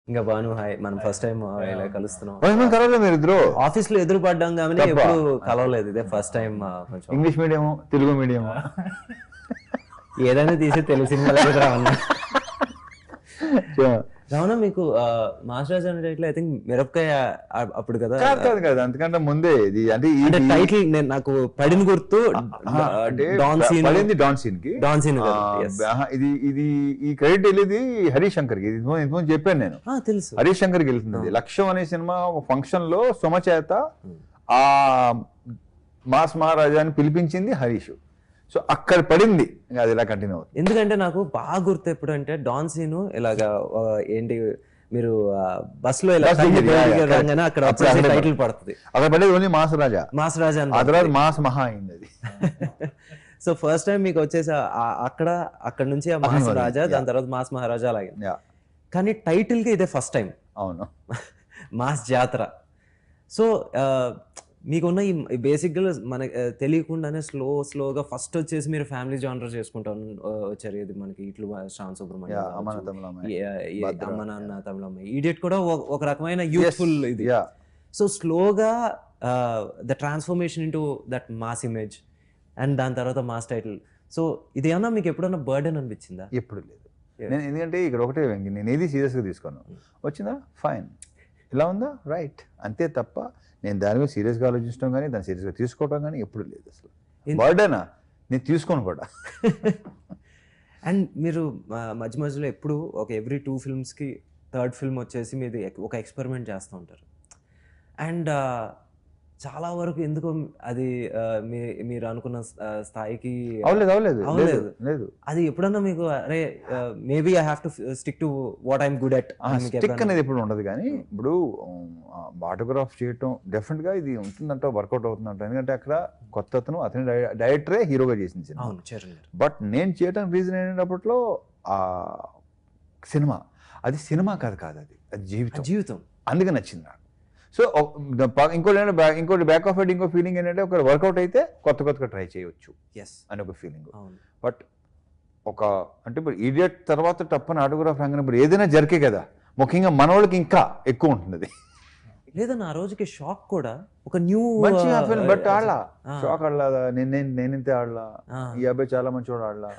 ఇంకా బాను హాయ్ మనం first time ఇలా కలుస్తున్నాం. తర్వాత మీరు ఇద్దరు ఆఫీస్ లో ఎదురు పడ్డాం కానీ ఎప్పుడు కలవలేదు, ఇదే ఫస్ట్ టైం. కొంచెం ఇంగ్లీష్ మీడియం తెలుగు మీడియం ఏదైనా తీసి తెలుగు సినిమా దగ్గర రావన్నా. రావణ మీకు మాస్టర్ రాజా అనే టైటిల్ ఐ థింక్ మిరపకాయ అప్పుడు కదా. కాదు అంతకంటే ముందే ఇది అంటే టైటిల్ నాకు పడిన గుర్తు డాన్ సీన్ కి ఇది ఈ క్రెడిట్ వెళ్ళేది హరీష్ శంకర్ కి. ఇంతకుముందు చెప్పాను నేను, తెలుసు హరీష్ శంకర్ కి వెళ్తుంది. లక్ష్యం అనే సినిమా ఒక ఫంక్షన్ లో సుమ చేత ఆ మాస్ మహారాజాని పిలిపించింది హరీష్. సో అక్కడ పడింది, అది ఇలా కంటిన్యూ అవుతుంది. ఎందుకంటే నాకు బాగా గుర్తు ఎప్పుడు అంటే డాన్ సీను ఇలాగా ఏంటి మీరు బస్ లో ఇలా అక్కడ టైటిల్ పడుతుంది. అక్కడ పడేది ఓన్లీ మాస్ రాజా ఆ తర్వాత మాస్ మహా అయింది అది. సో ఫస్ట్ టైం మీకు వచ్చేసి అక్కడ నుంచి ఆ మాస్ రాజా, దాని తర్వాత మాస్ మహారాజా అలాగే. కానీ టైటిల్ కి ఇదే ఫస్ట్ టైం. అవును, మాస్ జాతర. సో మీకున్న ఈ బేసిక్ గా మనకి తెలియకుండానే స్లోగా ఫస్ట్ వచ్చేసి మీరు ఫ్యామిలీ జానర్ చేసుకుంటా వచ్చారు. ఇది మనకి ఇట్లు శ్రావణ్ సుబ్రహ్మణ్యం, అమ్మ నాన్న తమిళమ్మ, ఈడియట్ కూడా ఒక రకమైన యూత్ఫుల్ ఇది. సో స్లోగా the transformation into that mass image and దాని తర్వాత మాస్ టైటిల్. సో ఇది ఏమన్నా మీకు ఎప్పుడన్నా బర్డెన్ అనిపించిందా? ఎప్పుడు లేదు. నేను ఎందుకంటే ఇక్కడ ఒకటే నేను ఏది సీరియస్గా తీసుకున్నాను. వచ్చిందా ఫైన్, ఇలా ఉందా రైట్, అంతే తప్ప నేను దాని మీద సీరియస్గా ఆలోచించడం కానీ దాన్ని సీరియస్గా తీసుకోవడం కానీ ఎప్పుడు లేదు. అసలు బర్డెనా నేను తీసుకోను కూడా. అండ్ మీరు మధ్య మధ్యలో ఎప్పుడు ఒక ఎవ్రీ 2 ఫిల్మ్స్కి థర్డ్ ఫిల్మ్ వచ్చేసి మీరు ఒక ఎక్స్పెరిమెంట్ చేస్తూ ఉంటారు. అండ్ చాలా వరకు ఎందుకో అది మీరు అనుకున్న స్థాయికి లేదు. అది ఎప్పుడన్నా మీకు అరే maybe I have to stick to what I'm good at stick అనేది ఎప్పుడు ఉండదు. కానీ ఇప్పుడు ఆటోగ్రాఫ్ చేయటం డెఫినెట్ గా ఇది ఉంటుందంట, వర్కౌట్ అవుతుందంట. ఎందుకంటే అక్కడ కొత్త అతని డైరెక్టరే హీరోగా చేసింది. బట్ నేను చేయటం రీజన్ ఏంటప్పట్లో ఆ సినిమా, అది సినిమా కాదు అది జీవితం. అందుకే నచ్చింది నాకు. సో ఇంకోటి బ్యాక్ ఆఫ్ ఇట్ ఇంకో ఫీలింగ్ ఏంటంటే ఒక వర్కౌట్ అయితే కొత్తగా ట్రై చేయవచ్చు అని ఒక ఫీలింగ్. బట్ అంటే ఇప్పుడు ఈడియట్ తర్వాత టప్పని ఆటోగ్రాఫ్ రంగం ఇప్పుడు ఏదైనా జరిగే కదా, ముఖ్యంగా మన వాళ్ళకి ఇంకా ఎక్కువ ఉంటుంది. లేదన్న ఆ రోజుకి షాక్ కూడా ఒక న్యూ బట్ ఆడలా షాక్ ఆడలా, నేనింతే ఆడలా, ఈ అబ్బాయి చాలా మంచి వాడు ఆడలా,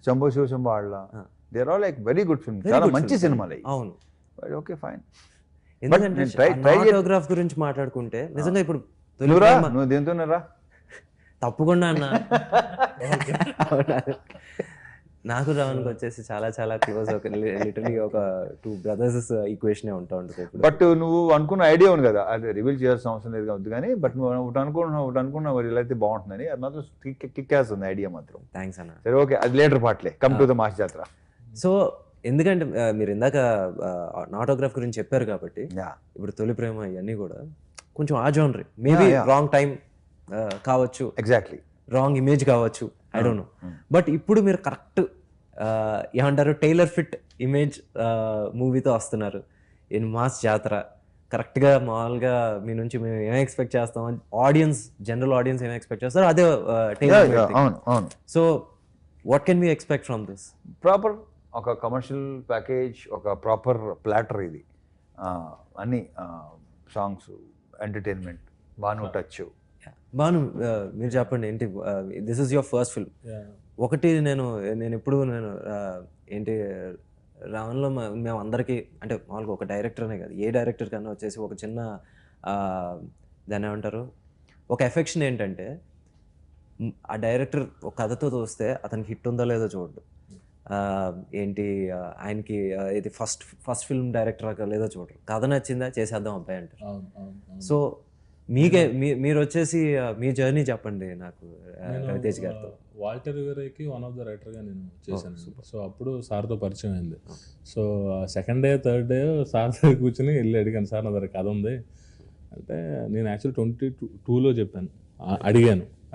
శంభో శివశంభో ఆడలా. There are like very good film, చాలా మంచి సినిమాలు. అవును, ఓకే ఫైన్. ఎందుకంటే ఆటోగ్రాఫ్ గురించి మాట్లాడుకుంటే నిజంగా ఇప్పుడు నువ్వు దేంతోనరా తప్పకుండా అన్న నాకు రావణ్కి వచ్చేసి చాలా చాలా క్లోజ్, ఒక లిటరలీ ఒక 2 brothers ఈక్వేషన్ ఉంటా ఉంటుంది. బట్ నువ్వు అనుకున్న ఐడియా ఉంది కదా, అది రివీల్ చేయాల్సిన అవసరం లేదు కావద్దు. కానీ బట్ నువ్వు ఒకటి అనుకున్నావు ఇలా అయితే బాగుంటుందని, అది మాత్రం కిక్ చేస్తుంది ఐడియా మాత్రం. థ్యాంక్స్ అన్న. సరే ఓకే, అది లేటర్ పార్ట్లే, come to the mass Jathara. So ఎందుకంటే మీరు ఇందాక ఆటోగ్రాఫ్ గురించి చెప్పారు కాబట్టి ఇప్పుడు తొలి ప్రేమ ఇవన్నీ కూడా కొంచెం ఆ జోనరీ, మేబీ రాంగ్ టైం కావచ్చు, ఎగ్జాక్ట్లీ రాంగ్ ఇమేజ్ కావచ్చు, ఐ డోంట్ నో. బట్ ఇప్పుడు మీరు కరెక్ట్ ఏమంటారు టైలర్ ఫిట్ ఇమేజ్ మూవీతో వస్తున్నారు ఇన్ మాస్ జాతర. కరెక్ట్గా మామూలుగా మీ నుంచి మేము ఏం ఎక్స్పెక్ట్ చేస్తాం, జనరల్ ఆడియన్స్ ఏం ఎక్స్పెక్ట్ చేస్తారో అదే trailer. So what can we expect from this? Proper ఒక కమర్షియల్ ప్యాకేజ్, ఒక ప్రాపర్ ప్లాటర్. ఇది అన్ని songs, entertainment, Banu touch. Banu మీరు చెప్పండి ఏంటి, this is your first film. ఒకటి నేను ఎప్పుడు ఏంటి రావణ్లో మేము అందరికీ అంటే మామూలుగా ఒక డైరెక్టర్ అనే కాదు, ఏ డైరెక్టర్ కన్నా వచ్చేసి ఒక చిన్న దాన్ని ఏమంటారు ఒక ఎఫెక్షన్ ఏంటంటే ఆ డైరెక్టర్ ఒక కథతో చూస్తే అతనికి హిట్ ఉందో లేదో చూడడు, ఏంటి ఆయనకి ఇది ఫస్ట్ ఫిల్మ్ డైరెక్టర్ లేదో చూడరు, కథ నచ్చిందా చేసేద్దాం అబ్బాయి అంటారు. సో మీరు వచ్చేసి మీ జర్నీ చెప్పండి నాకు రవితేజ్ గారితో. వాల్టర్ రివెరాకి వన్ ఆఫ్ ద రైటర్గా నేను చేశాను. సో అప్పుడు సార్తో పరిచయం అయింది. So second day third day sir దగ్గర కూర్చొని వెళ్ళి అడిగాను, సార్ నా దగ్గర కథ ఉంది అంటే. నేను యాక్చువల్లీ 22లో చెప్పాను,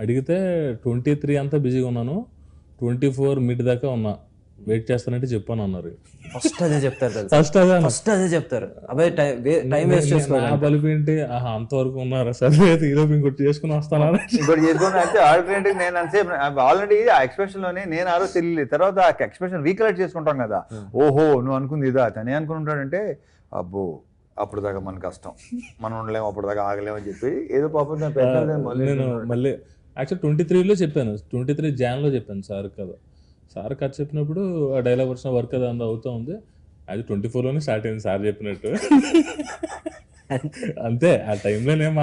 అడిగితే 23 అంతా బిజీగా ఉన్నాను, 24 మిడ్ దాకా ఉన్నా, వెయిట్ చేస్తానంటే చెప్పాను అన్నారు. ఫస్ట్ అదే చెప్తారు, అబ్బాయి టైం వేస్ట్ చేసుకోవాలి. బలిపి ఏంటి అంతవరకు ఉన్నారా, సరే ఈరోజు ఇంకోటి చేసుకుని వస్తానా, ఇంకోటి చేసుకుని అయితే ఆల్టర్నేటివ్. నేను అంతసేపు ఆల్రెడీ ఆ ఎక్స్ప్రెషన్ లోనే నేను ఆ రోజు తెలియలేదు, తర్వాత ఆ ఎక్స్ప్రెషన్ రీకలెక్ట్ చేసుకుంటాం కదా, ఓహో నువ్వు అనుకుంది ఇదా, తనే అనుకుంటాడంటే అబ్బో అప్పుడు దాకా మన కష్టం, మనం ఉండలేము, అప్పుడు దాకా ఆగలేము అని చెప్పి ఏదో పాపం నేను పెట్టాలి నేను మళ్ళీ యాక్చువల్ 23లో చెప్పాను, 23 జాన్లో చెప్పాను సార్ కదా. సార్ కథ చెప్పినప్పుడు ఆ డైలాగ్ వర్షన్ వర్క్ అది అంతా అవుతూ ఉంది. అది 24లోనే స్టార్ట్ అయింది సార్ చెప్పినట్టు. అంతే, ఆ టైంలో నేను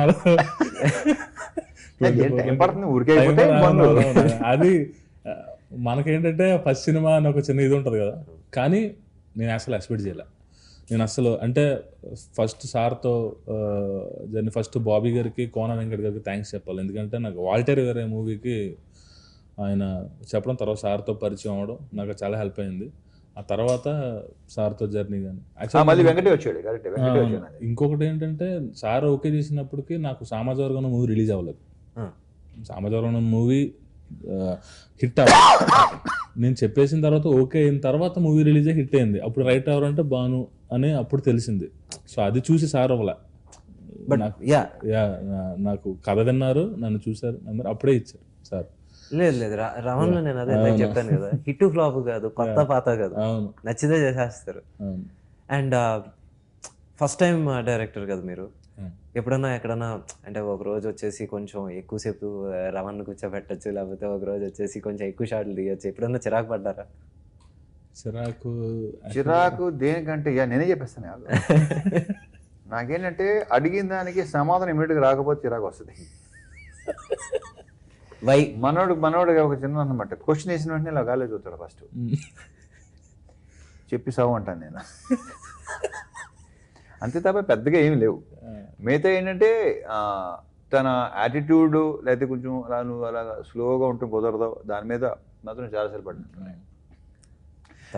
అది మనకేంటంటే ఫస్ట్ సినిమా అని ఒక చిన్న ఇది ఉంటుంది కదా, కానీ నేను అసలు ఎక్స్పెక్ట్ చేయలే. నేను అసలు అంటే ఫస్ట్ సార్తో జర్నీ, ఫస్ట్ బాబీ గారికి, కోన వెంకట్ గారికి థ్యాంక్స్ చెప్పాలి. ఎందుకంటే నాకు వాల్టర్ వేరే మూవీకి ఆయన చెప్పడం, తర్వాత సార్తో పరిచయం అవ్వడం నాకు చాలా హెల్ప్ అయింది. ఆ తర్వాత సార్తో జర్నీ కానీ ఇంకొకటి ఏంటంటే సార్ ఓకే చేసినప్పటికీ నాకు సామాజిక మూవీ రిలీజ్ అవ్వలేదు. సామాజిక మూవీ హిట్ అవ్వాలి, నేను చెప్పేసిన తర్వాత ఓకే అయిన తర్వాత మూవీ రిలీజ్ హిట్ అయింది. అప్పుడు రైట్ ఎవరంటే బాను అని అప్పుడు తెలిసింది. సో అది చూసి సార్ అవ్వలే, నాకు కథ విన్నారు, నన్ను చూసారు, అప్పుడే ఇచ్చారు సార్. లేదు రమణలో నేను అదే చెప్పాను కదా, హిట్ ఫ్లాప్ కాదు, కొత్త పాత కాదు, నచ్చితే చేసేస్తారు. అండ్ ఫస్ట్ టైం డైరెక్టర్ కదా మీరు, ఎప్పుడన్నా ఎక్కడన్నా అంటే ఒక రోజు వచ్చేసి కొంచెం ఎక్కువసేపు రమణ్ కూర్చోబెట్టచ్చు, లేకపోతే ఒక రోజు వచ్చేసి కొంచెం ఎక్కువ షాట్లు తీయచ్చు, ఎప్పుడన్నా చిరాకు పడ్డారా? చిరాకు దేనికంటే నేనే చెప్పేస్తాను. నాకేంటంటే అడిగిన దానికి సమాధానం ఇమీడియట్గా రాకపోతే చిరాకు వస్తుంది. మనోడు ఒక చిన్న అన్నమాట, క్వశ్చన్ వేసిన వెంటనే ఇలా గాలి చూస్తాడు ఫస్ట్, చెప్పి సాగు అంటాను నేను. అంతే తప్ప పెద్దగా ఏమి లేవు. మిగతా ఏంటంటే తన యాటిట్యూడ్, లేకపోతే కొంచెం అలా నువ్వు అలాగా స్లోగా ఉంటూ కుదరదు, దాని మీద మాత్రం చాలాసార్లు పడినట్టు.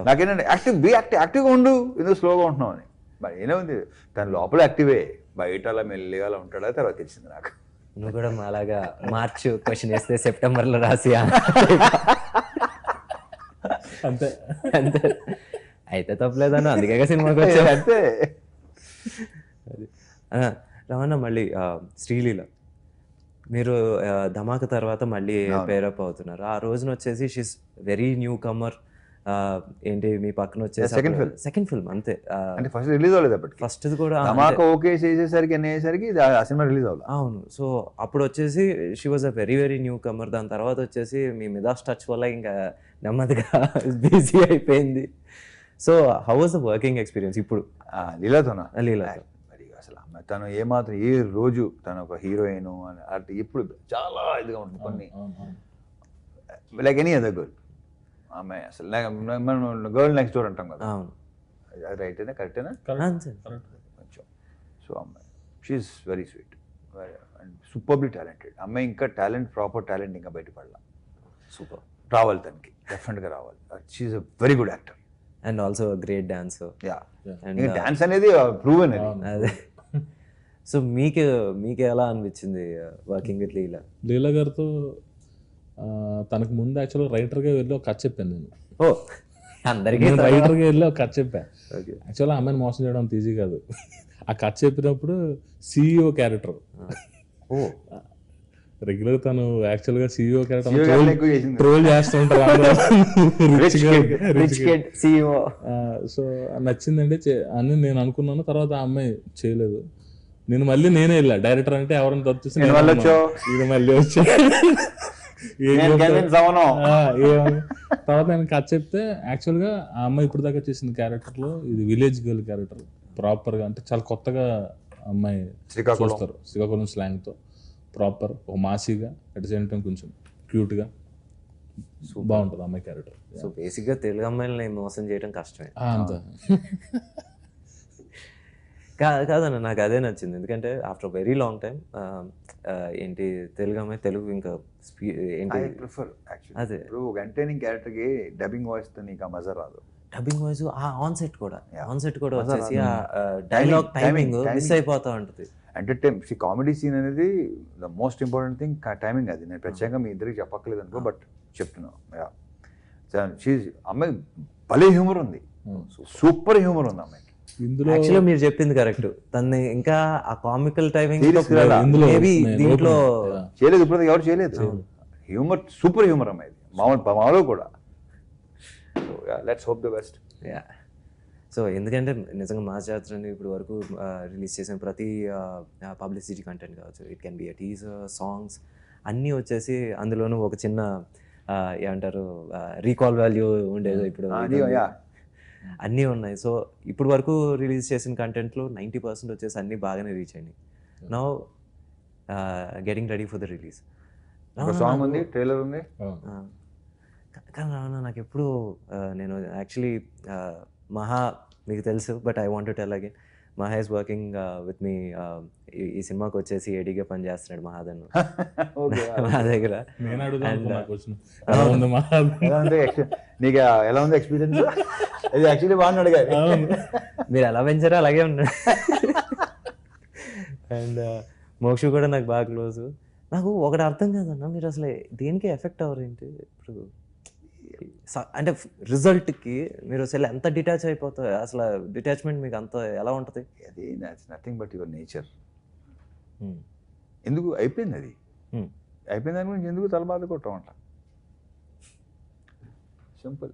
నాకేంటంటే యాక్టివ్గా ఉండు, ఎందుకు స్లోగా ఉంటున్నావు అని. మరి ఏముంది, తన లోపల యాక్టివే, బయట అలా మెల్లిగా అలా ఉంటాడా తర్వాత తెలిసింది నాకు. నువ్వు కూడా అలాగా మార్చ్ క్వశ్చన్ వేస్తే సెప్టెంబర్లో రాసి అంతే అంతే అయితే తప్పలేదన్న, అందుకే సినిమాకి వచ్చావు. అంతే. రమణ, మళ్ళీ శ్రీలీల మీరు ధమాక తర్వాత మళ్ళీ పేరప్ అవుతున్నారు. ఆ రోజున వచ్చేసి షీస్ వెరీ న్యూ కమర్. ఏంటి మీ పక్కన వచ్చేసి సెకండ్ ఫిల్మ్ అంతే, అంటే ఫస్ట్ రిలీజ్ అవ్వలేదు అప్పటికి. ఫస్ట్ కూడా ఓకే చేసేసరికి అనేసరికి ఆ సినిమా రిలీజ్ అవ్వాలి. అవును. సో అప్పుడు వచ్చేసి she was a very very newcomer. దాని తర్వాత వచ్చేసి మీ మిదాస్ టచ్ వల్ల ఇంకా నెమ్మదిగా బిజీ అయిపోయింది. So how was the working experience ఇప్పుడు లీలాతోనా? లీలాతో మరి అసలు తను ఏమాత్రం ఏ రోజు తను ఒక హీరోయిన్ అంటే ఇప్పుడు చాలా ఇదిగా ఉంటుంది కొన్ని, లైక్ ఎనీ అదర్ గర్ల్. అమ్మాయి అసలు గర్ల్ నెక్స్ట్ డోర్ అంటాం కదా, అది రైటేనా, కరెక్టేనా? కొంచెం. సో అమ్మాయి she's very sweet and superly talented అమ్మాయి. ఇంకా టాలెంట్, ప్రాపర్ టాలెంట్ ఇంకా బయటపడాల. సూపర్ రావాలి తనకి, డెఫినెట్గా రావాలి. She's a very good actor and also great dancer. Dance అనేది ప్రూవెన్. అదే. సో మీకు ఎలా అనిపించింది వర్కింగ్ విత్ లీలా? లీలా గారితో తనకు ముందు యాక్చువల్గా రైటర్గా వెళ్ళి ఒక కథ చెప్పాను నేను. అందరికీ రైటర్గా వెళ్ళి ఒక కథ చెప్పాను. యాక్చువల్గా అమ్మాయిని మోసం చేయడం అంత ఈజీ కాదు. ఆ కథ చెప్పినప్పుడు CEO క్యారెక్టర్, రెగ్యులర్ తను యాక్చువల్గా CEO క్యారెక్టర్ ట్రోల్ చేస్తుంటారు. సో నచ్చిందండి అని నేను అనుకున్నాను. తర్వాత ఆ అమ్మాయి చేయలేదు. నేను నేనే వెళ్ళా డైరెక్టర్ అంటే ఎవరైనా తప్పిస్తే మళ్ళీ వచ్చా. తర్వాత నేను కథ చెప్తే యాక్చువల్గా ఆ అమ్మాయి ఇప్పుడు దాకా చేసిన క్యారెక్టర్లో ఇది విలేజ్ గర్ల్ క్యారెక్టర్ ప్రాపర్గా, అంటే చాలా కొత్తగా అమ్మాయి చూస్తారు. శ్రీకాకుళం స్లాంగ్తో ప్రాపర్ ఒక మాసీగా, అట్ ద సేమ్ టైం కొంచెం క్యూట్గా బాగుంటుంది అమ్మాయి క్యారెక్టర్. సో బేసిక్గా తెలుగు అమ్మాయిలని మోసం చేయడం కష్టమే. అంతే కాదన్న, నాకు అదే నచ్చింది. ఎందుకంటే ఆఫ్టర్ వెరీ లాంగ్ టైం ఏంటి తెలుగు అమ్మాయి తెలుగు ఇంకా ఏంటి ప్రిఫర్ అదే. ఇప్పుడు ఒక ఎంటర్టైనింగ్ క్యారెక్టర్కి డబ్బింగ్ వాయిస్తో నీకు ఆ మజా రాదు. డబ్బింగ్ వాయిస్ ఆన్ సెట్ కూడా వచ్చేసి ఆ డైలాగ్ టైమింగ్ మిస్ అయిపోతా ఉంటుంది. ఎంటర్టైన్ కామెడీ సీన్ అనేది the most important thing, timing. అది నేను ప్రత్యేకంగా మీ ఇద్దరికి చెప్పక్కర్లేదు అనుకో, బట్ చెప్తున్నాను. అమ్మాయి భలే హ్యూమర్ ఉంది, సూపర్ హ్యూమర్ ఉంది అమ్మాయికి. ఇందులో యాక్చువల్లీ మీరు చెప్పింది కరెక్ట్. తను ఇంకా ఆ కామికల్ టైమింగ్ దీంట్లో చేయలేదు, ఇప్పుడు ఎవరు చేయలేదు. హ్యూమర్, సూపర్ హ్యూమర్ అమ్మాయి, మామూలు కూడా. Let's hope the best. So ఎందుకంటే నిజంగా మా జాతరని ఇప్పుడు వరకు రిలీజ్ చేసిన ప్రతి పబ్లిసిటీ కంటెంట్ కావచ్చు, it can be a teaser, songs అన్నీ వచ్చేసి అందులోనూ ఒక చిన్న ఏమంటారు రీకాల్ వాల్యూ ఉండేది ఇప్పుడు అన్నీ ఉన్నాయి. సో ఇప్పుడు వరకు రిలీజ్ చేసిన కంటెంట్లో 90% వచ్చేసి అన్నీ బాగానే రీచ్ అయినాయి. Now getting ready for the release. Song ఉంది, ట్రైలర్ ఉంది. కానీ రావణ నాకు ఎప్పుడు నేను యాక్చువల్లీ మహా మీకు తెలుసు, but I want to tell again, మహా ఇస్ వర్కింగ్ విత్ మీ. ఈ సినిమాకి వచ్చేసి ఏడీగా పని చేస్తున్నాడు మహాదన్ మా దగ్గర. నీకు ఎలా ఉంది ఎక్స్పీరియన్స్? ఇది యాక్చువల్లీ బాగున్నాడు కదా, మీరు ఎలా పెంచారో అలాగే ఉన్నాడు. అండ్ మోక్షు కూడా నాకు బాగా క్లోజ్. నాకు ఒకటి అర్థం కాదన్న, మీరు అసలు దేనికి ఎఫెక్ట్ అవ్వరు ఏంటి ఇప్పుడు? అంటే రిజల్ట్కి మీరు అసలు ఎంత డిటాచ్ అయిపోతారు? అసలు డిటాచ్మెంట్ మీకు అంత ఎలా ఉంటుంది? అది నథింగ్ బట్ యువర్ నేచర్. ఎందుకు అయిపోయింది అది, అయిపోయిన దాని గురించి ఎందుకు తల బాధ కొట్టమంట? సింపుల్.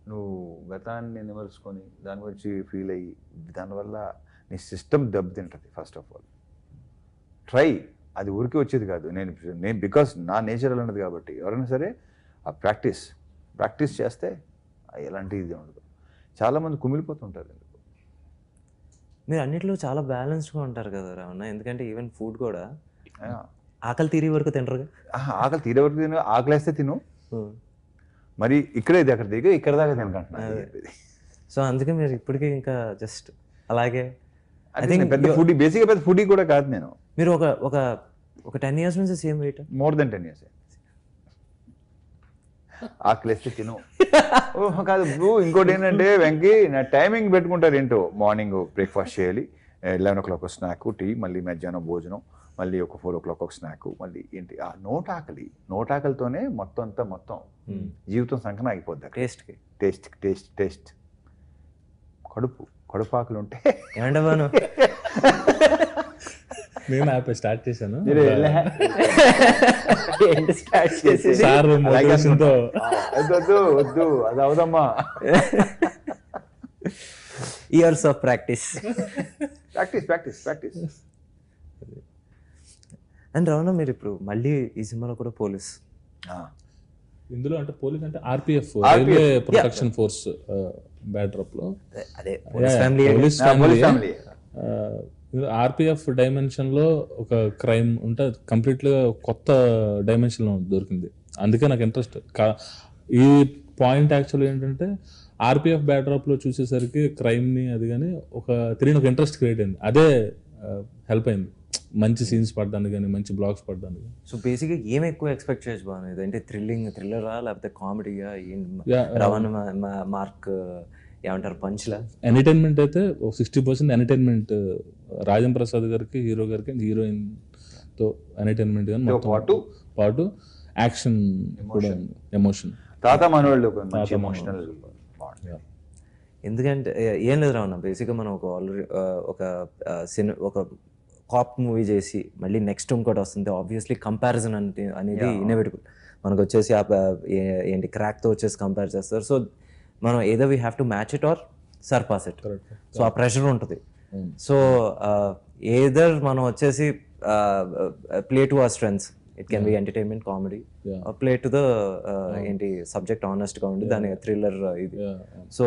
నువ్వు గతాన్ని నిమరుచుకొని దాని గురించి ఫీల్ అయ్యి దానివల్ల నీ సిస్టమ్ దెబ్బతింటుంది. ఫస్ట్ ఆఫ్ ఆల్ ట్రై, అది ఊరికే వచ్చేది కాదు. నేను బికాస్ నా నేచర్ అలా ఉన్నది కాబట్టి ఎవరైనా సరే ఆ ప్రాక్టీస్ చేస్తే ఎలాంటి ఇది ఉండదు. చాలామంది కుమిలిపోతుంటారు. ఎందుకు మీరు అన్నిట్లో చాలా బ్యాలెన్స్డ్గా ఉంటారు కదా రావణ. ఎందుకంటే ఈవెన్ ఫుడ్ కూడా ఆకలి తీరే వరకు తినరుగా. ఆకలి తీరే వరకు తిను, ఆకలేస్తే తిను, మరి ఇక్కడే అక్కడ దిగి ఇక్కడ దాకా తినకంటున్నా. సో అందుకే మీరు ఇప్పటికీ ఇంకా జస్ట్ అలాగే. పెద్ద ఫుడ్, బేసిక్గా పెద్ద ఫుడ్ కూడా కాదు నేను. మీరు ఒక 10 years నుంచి same wait? More than 10 years. ఆకలిస్తే తిను. కాదు బ్రూ, ఇంకోటి ఏంటంటే వెంకీ నా టైమింగ్ పెట్టుకుంటారు ఏంటో. మార్నింగ్ బ్రేక్ఫాస్ట్ చేయాలి, 11 o'clock స్నాక్, టీ, మళ్ళీ మధ్యాహ్నం భోజనం, మళ్ళీ ఒక 4 o'clock ఒక స్నాక్, మళ్ళీ ఏంటి ఆ నోటాకలితోనే మొత్తం జీవితం సంకన అయిపోద్ది. టేస్ట్ కడుపాకులు ఉంటే ఏమంటాను. నేను యాప్ స్టార్ట్ చేశాను. వద్దు అది అవదమ్మా. Years of practice. And Ravana, మీరు ఇప్పుడు మళ్ళీ ఈ సినిమాలో కూడా పోలీస్. ఇందులో అంటే పోలీస్ అంటే RPF, railway protection force backdrop లో అదే పోలీస్ ఫ్యామిలీ. ఆర్పిఎఫ్ డైమెన్షన్ లో ఒక క్రైమ్ ఉంటే కంప్లీట్గా కొత్త డైమెన్షన్ లో దొరికింది. అందుకే నాకు ఇంట్రెస్ట్. ఈ పాయింట్ యాక్చువల్ ఏంటంటే ఆర్పిఎఫ్ బ్యాక్డ్రాప్ లో చూసేసరికి క్రైమ్ ని అది కానీ తెలియని ఒక ఇంట్రెస్ట్ క్రియేట్ అయింది. అదే హెల్ప్ అయింది మంచి సీన్స్ పడడానికి కానీ, మంచి బ్లాగ్స్ పడడానికి. సో బేసిక్గా ఏం ఎక్కువ ఎక్స్పెక్ట్ చేయొచ్చు బాగుంది అంటే థ్రిల్లరా లేకపోతే కామెడీగా? రవణ మార్క్ ఏమంటారు పంచ్లా? ఎంటర్టైన్మెంట్ అయితే 60% ఎంటర్టైన్మెంట్. రాజం ప్రసాద్ గారికి, హీరో గారికి, హీరోయిన్ తో ఎంటర్టైన్మెంట్ కానీ పాటు యాక్షన్ కూడా, ఎమోషన్. ఎందుకంటే ఏం లేదు రావణ, బేసిక్గా మనం ఒక కాప్ మూవీ చేసి మళ్ళీ నెక్స్ట్ ఇంకోటి వస్తుంది. ఆబ్వియస్లీ కంపారిజన్ అనేది ఇన్నోవేటబుల్. మనకు వచ్చేసి ఏంటి క్రాక్తో వచ్చేసి కంపేర్ చేస్తారు. సో మనం ఏదో we have to match it or surpass it. So ఆ ప్రెషర్ ఉంటుంది. సో ఏదర్ మనం వచ్చేసి play to our strengths. It can be entertainment, comedy, play to the ఏంటి సబ్జెక్ట్ ఆనెస్ట్గా ఉండి దాని థ్రిల్లర్ ఇది. సో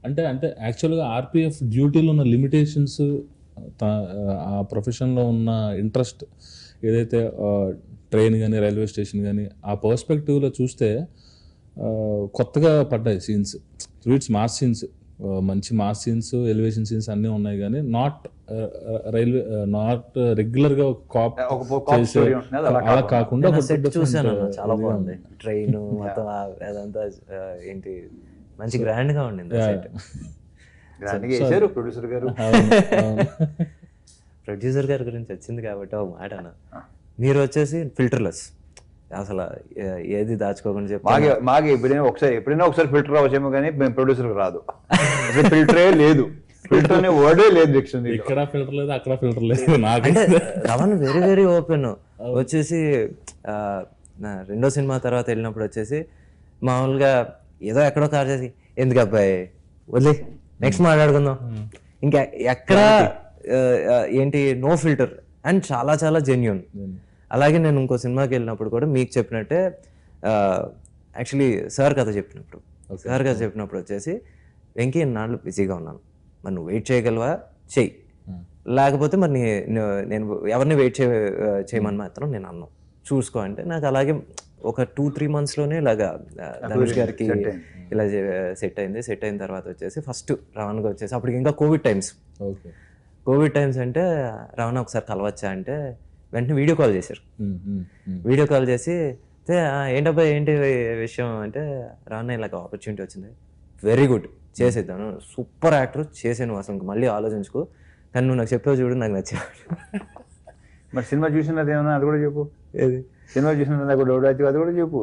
అంటే యాక్చువల్గా ఆర్పిఎఫ్ డ్యూటీలో ఉన్న లిమిటేషన్స్, ఆ ప్రొఫెషన్లో ఉన్న ఇంట్రెస్ట్ ఏదైతే ట్రైన్ కానీ, రైల్వే స్టేషన్ కానీ, ఆ పర్స్పెక్టివ్లో చూస్తే కొత్తగా పడ్డాయి సీన్స్. ఇట్స్ మాస్ సీన్స్, మంచి మాస్ సీన్స్, ఎలివేషన్ సీన్స్ అన్నీ ఉన్నాయి. కానీ నాట్ రెగ్యులర్గా కాప్ అలా కాకుండా చూసాను, చాలా బాగుంది. ట్రైన్ మొత్తం అదంతా ఏంటి మంచి గ్రాండ్ గా ఉండింది. ప్రొడ్యూసర్ గారి గురించి వచ్చింది కాబట్టి ఒక మాట అన్న, మీరు వచ్చేసి ఫిల్టర్లెస్, అసలు ఏది దాచుకోకుండా చెప్పి మాకు ఎప్పుడైనా ఒకసారి ఫిల్టర్ అవచ్చేమో కానీ ప్రొడ్యూసర్ రాదు. ఫిల్టరే లేదు, ఫిల్టర్ అనే వర్డే లేదు. ఇక్కడ ఫిల్టర్ లేదు, అక్కడ ఫిల్టర్ లేదు. అంటే రమణ్ వెరీ వెరీ ఓపెన్. వచ్చేసి రెండో సినిమా తర్వాత వెళ్ళినప్పుడు వచ్చేసి మామూలుగా ఏదో ఎక్కడో కార్ చేసి ఎందుకు అబ్బాయి వదిలే నెక్స్ట్ మాట్లాడుకుందాం. ఇంకా ఎక్కడ ఏంటి నో ఫిల్టర్ అండ్ చాలా చాలా జెన్యున్. అలాగే నేను ఇంకో సినిమాకి వెళ్ళినప్పుడు కూడా మీకు చెప్పినట్టే యాక్చువల్లీ సార్ కథ చెప్పినప్పుడు వచ్చేసి వెంకీ నాళ్ళు బిజీగా ఉన్నాను, మరి నువ్వు వెయిట్ చేయగలవా చెయ్యి, లేకపోతే మరి నేను ఎవరిని వెయిట్ చేయమని మాత్రం నేను అన్నాను, చూసుకో అంటే నాకు అలాగే ఒక 2-3 monthsలోనే ఇలాగా ధనుష్ గారికి ఇలా సెట్ అయింది. సెట్ అయిన తర్వాత వచ్చేసి ఫస్ట్ రవాణాగా వచ్చేసి అప్పటికి ఇంకా కోవిడ్ టైమ్స్ అంటే రవాణా ఒకసారి కలవచ్చా అంటే వెంటనే వీడియో కాల్ చేశారు. వీడియో కాల్ చేసి ఏంటబ్బా ఏంటి విషయం అంటే రవాణా ఇలాగ ఆపర్చునిటీ వచ్చింది, వెరీ గుడ్ చేసేద్దాను, సూపర్ యాక్టర్ చేసాను, అసలు మళ్ళీ ఆలోచించుకో, కానీ నువ్వు నాకు చెప్పావు చూడు నాకు నచ్చావు. మరి సినిమా చూసినది ఏమన్నా అది కూడా చెప్పు. ఏది సినిమా చూసినది అది కూడా చెప్పు.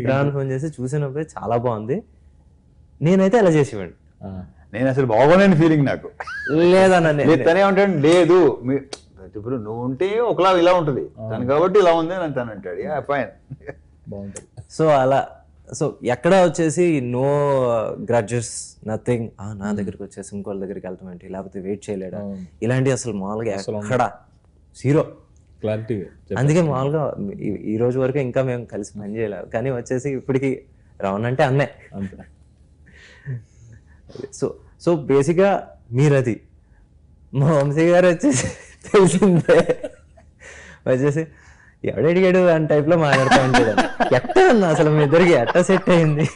రాను ఫోన్ చేసి చూసినప్పుడు చాలా బాగుంది, నేనైతే అలా చేసేవాడు. నేను అసలు బాగోలేని ఫీలింగ్ నాకు లేదన్న తనే ఉంటాడు. లేదు ఇప్పుడు నువ్వు ఉంటే ఒకలా ఇలా ఉంటుంది తను కాబట్టి ఇలా ఉంది అని తను అంటాడు. ఫైన్ బాగుంటుంది. సో అలా సో ఎక్కడ వచ్చేసి నో గ్రడ్జెస్ నథింగ్, నా దగ్గరికి వచ్చేసి ఇంకోళ్ళ దగ్గరికి వెళ్తాం ఏంటి, లేకపోతే వెయిట్ చేయలేడా, ఇలాంటి అసలు మామూలుగా ఎక్కడ జీరో క్లారిటీ. అందుకే మామూలుగా ఈ రోజు వరకు ఇంకా మేము కలిసి పని చేయలేము, కానీ వచ్చేసి ఇప్పటికి రౌండ్ అంటే అన్నే. సో బేసిక్గా మీరది మా వంశీ గారు వచ్చేసి తెలిసిందే వచ్చేసి ఎవడడిగాడు అని టైప్లో మాట్లాడుతూ ఉంటాడు. ఎట్ట అన్నా అసలు మీ ఇద్దరికి ఎట్ట సెట్ అయింది?